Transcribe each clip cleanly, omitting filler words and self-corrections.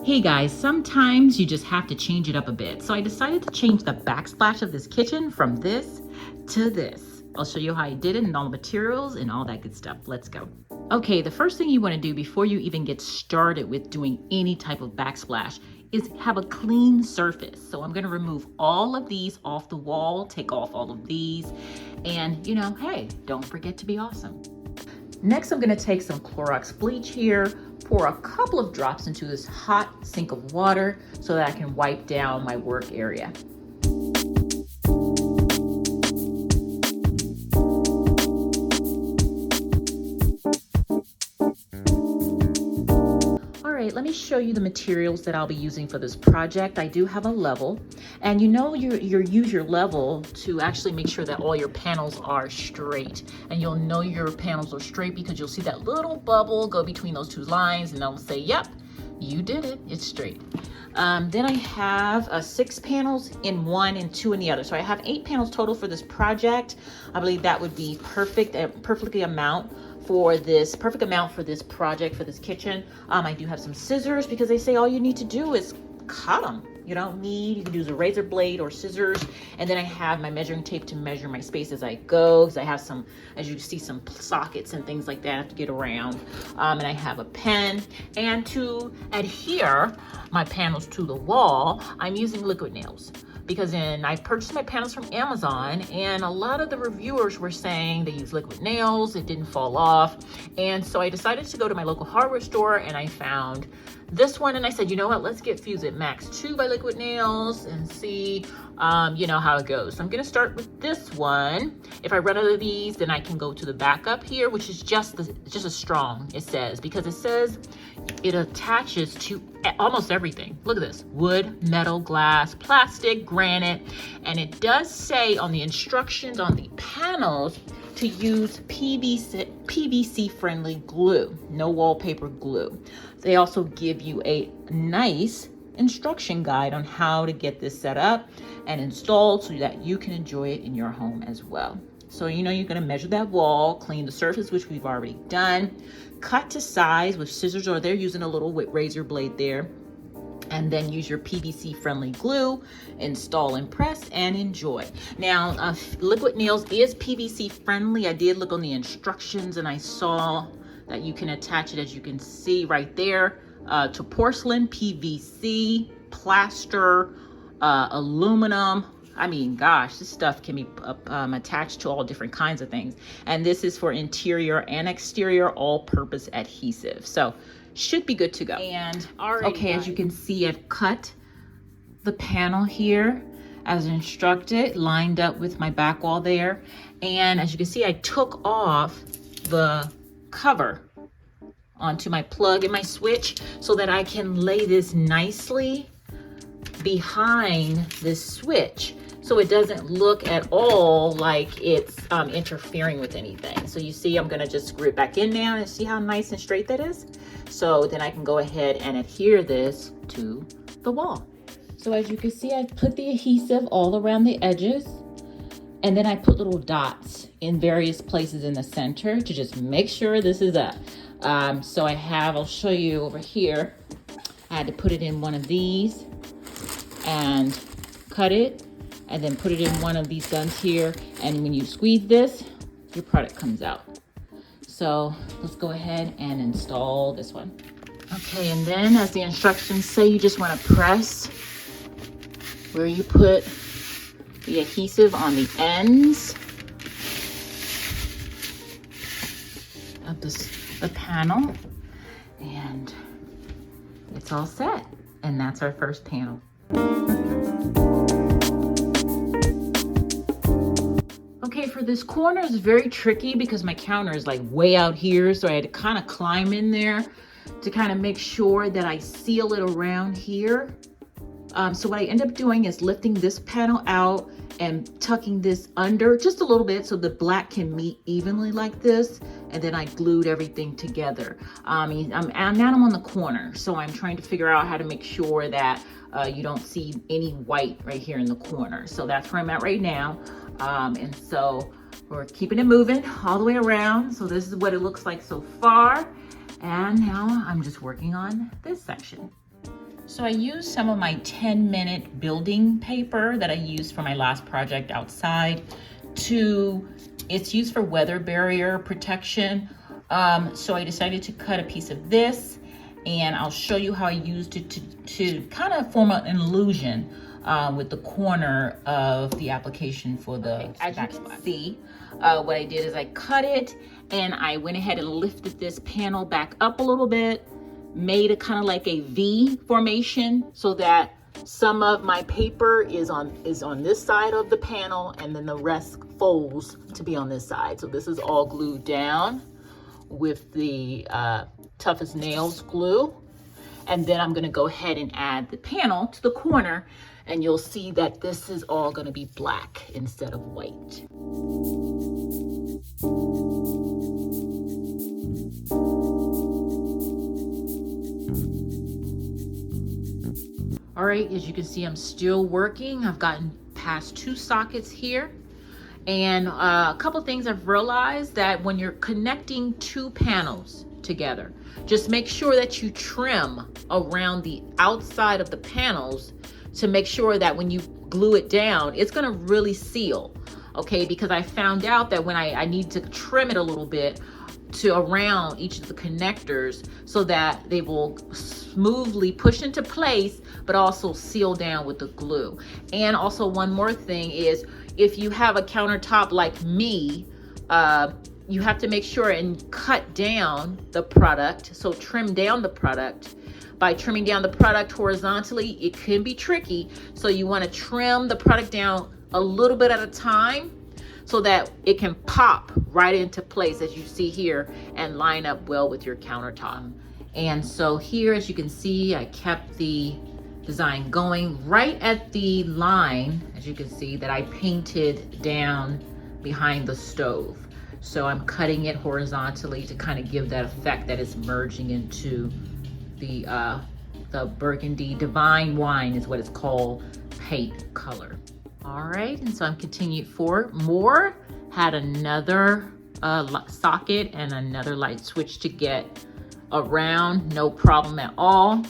Hey guys, sometimes you just have to change it up a bit. So I decided to change the backsplash of this kitchen from this to this. I'll show you how I did it and all the materials and all that good stuff. Let's go. Okay, the first thing you want to do before you even get started with doing any type of backsplash is have a clean surface. So I'm going to remove all of these off the wall, take off all of these, and hey, don't forget to be awesome. Next, I'm going to take some Clorox bleach here, pour a couple of drops into this hot sink of water so that I can wipe down my work area. Let me show you the materials that I'll be using for this project. I do have a level, and you use your level to actually make sure that all your panels are straight. And you'll know your panels are straight because you'll see that little bubble go between those two lines, and I'll say, yep, you did it, it's straight. Then I have 6 panels in one and 2 in the other. So I have 8 panels total for this project. I believe that would be perfect amount for this project, for this kitchen. I do have some scissors because they say all you need to do is cut them. You can use a razor blade or scissors. And then I have my measuring tape to measure my space as I go, because I have some, as you see, some sockets and things like that I have to get around. And I have a pen. And to adhere my panels to the wall, I'm using liquid nails. Because I purchased my panels from Amazon, and a lot of the reviewers were saying they use liquid nails, it didn't fall off. And so I decided to go to my local hardware store, and I found this one, and I said, you know what, let's get Fuse It Max 2 by Liquid Nails and see how it goes. So I'm gonna start with this one. If I run out of these, then I can go to the backup here, which is just a strong, it says, because it says it attaches to almost everything. Look at this: wood, metal, glass, plastic, granite. And it does say on the instructions on the panels to use PVC friendly glue, no wallpaper glue. They also give you a nice instruction guide on how to get this set up and installed so that you can enjoy it in your home as well. So you're gonna measure that wall, clean the surface, which we've already done, cut to size with scissors, or they're using a little razor blade there, and then use your PVC friendly glue, install and press, and enjoy. Now, Liquid Nails is PVC friendly. I did look on the instructions and I saw that you can attach it, as you can see right there, to porcelain, PVC, plaster, aluminum. I mean, gosh, this stuff can be attached to all different kinds of things. And this is for interior and exterior all-purpose adhesive. So should be good to go. And okay, as you can see, I've cut the panel here as instructed, lined up with my back wall there. And as you can see, I took off the cover onto my plug and my switch so that I can lay this nicely behind this switch, so it doesn't look at all like it's interfering with anything. So you see, I'm gonna just screw it back in now and see how nice and straight that is. So then I can go ahead and adhere this to the wall. So as you can see, I put the adhesive all around the edges, and then I put little dots in various places in the center to just make sure this is up. So I'll show you over here. I had to put it in one of these and cut it, and then put it in one of these guns here. And when you squeeze this, your product comes out. So let's go ahead and install this one. Okay, and then as the instructions say, you just want to press where you put the adhesive on the ends of the panel, and it's all set. And that's our first panel. Okay, for this corner is very tricky because my counter is like way out here, so I had to kind of climb in there to kind of make sure that I seal it around here. So what I end up doing is lifting this panel out and tucking this under just a little bit so the black can meet evenly like this, and then I glued everything together. Now I'm on the corner, so I'm trying to figure out how to make sure that you don't see any white right here in the corner. So that's where I'm at right now. And so we're keeping it moving all the way around. So this is what it looks like so far. And now I'm just working on this section. So I used some of my 10-minute building paper that I used for my last project outside it's used for weather barrier protection. So I decided to cut a piece of this, and I'll show you how I used it to kind of form an illusion with the corner of the application for the Backsplash. As you can see, what I did is I cut it, and I went ahead and lifted this panel back up a little bit, made it kind of like a V formation so that some of my paper is on this side of the panel, and then the rest folds to be on this side. So this is all glued down with the Tough as Nails glue. And then I'm gonna go ahead and add the panel to the corner, and you'll see that this is all gonna be black instead of white. All right, as you can see, I'm still working. I've gotten past 2 sockets here. And a couple things I've realized, that when you're connecting 2 panels together, just make sure that you trim around the outside of the panels to make sure that when you glue it down, it's gonna really seal, okay? Because I found out that when I need to trim it a little bit to around each of the connectors so that they will smoothly push into place, but also seal down with the glue. And also one more thing is, if you have a countertop like me, you have to make sure and cut down the product. So trim down the product. By trimming down the product horizontally, it can be tricky. So you want to trim the product down a little bit at a time so that it can pop right into place, as you see here, and line up well with your countertop. And so here, as you can see, I kept the design going right at the line, as you can see, that I painted down behind the stove. So I'm cutting it horizontally to kind of give that effect that it's merging into the burgundy divine wine is what it's called, paint color. All right, and so I'm continuing forward more, had another socket and another light switch to get around, no problem at all.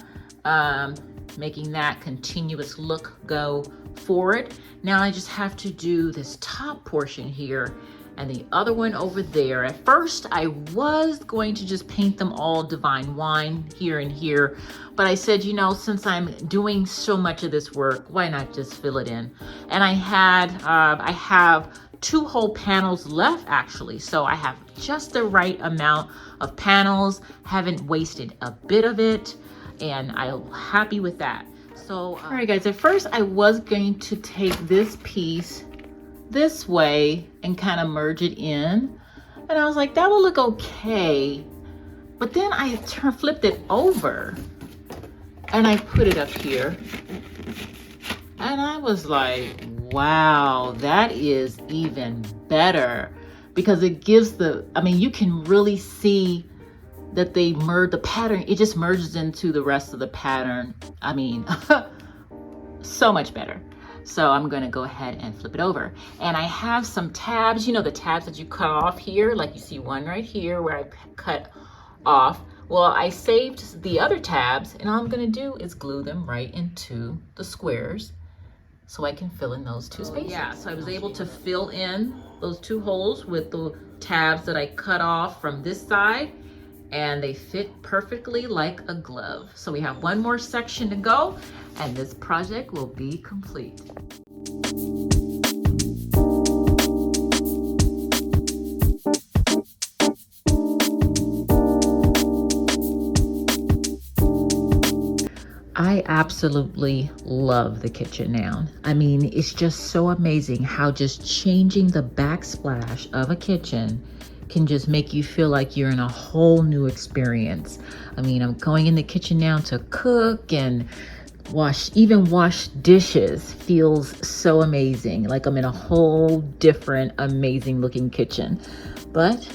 Making that continuous look go forward. Now I just have to do this top portion here and the other one over there. At first, I was going to just paint them all divine wine here and here, but I said, you know, since I'm doing so much of this work, why not just fill it in? And I have 2 whole panels left actually, so I have just the right amount of panels, haven't wasted a bit of it, and I'm happy with that. So, all right guys, at first I was going to take this piece this way and kind of merge it in, and I was like, that will look okay. But then I flipped it over and I put it up here, and I was like, wow, that is even better, because it gives you can really see that they merge the pattern. It just merges into the rest of the pattern. I mean, so much better. So I'm gonna go ahead and flip it over. And I have some tabs, you know, the tabs that you cut off here, like you see one right here where I cut off. Well, I saved the other tabs, and all I'm gonna do is glue them right into the squares so I can fill in those 2 spaces. Yeah, so I was able to fill in those 2 holes with the tabs that I cut off from this side, and they fit perfectly like a glove. So we have one more section to go, and this project will be complete. I absolutely love the kitchen now. I mean, it's just so amazing how just changing the backsplash of a kitchen can just make you feel like you're in a whole new experience. I mean, I'm going in the kitchen now to cook and wash dishes. Feels so amazing. Like I'm in a whole different, amazing looking kitchen. But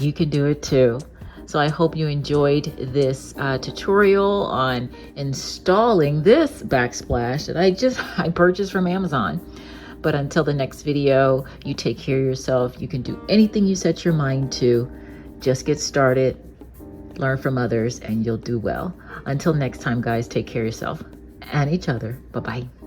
you can do it too. So I hope you enjoyed this tutorial on installing this backsplash that I purchased from Amazon. But until the next video, you take care of yourself. You can do anything you set your mind to. Just get started learn from others, and you'll do well. Until next time, guys, take care of yourself and each other. Bye-bye.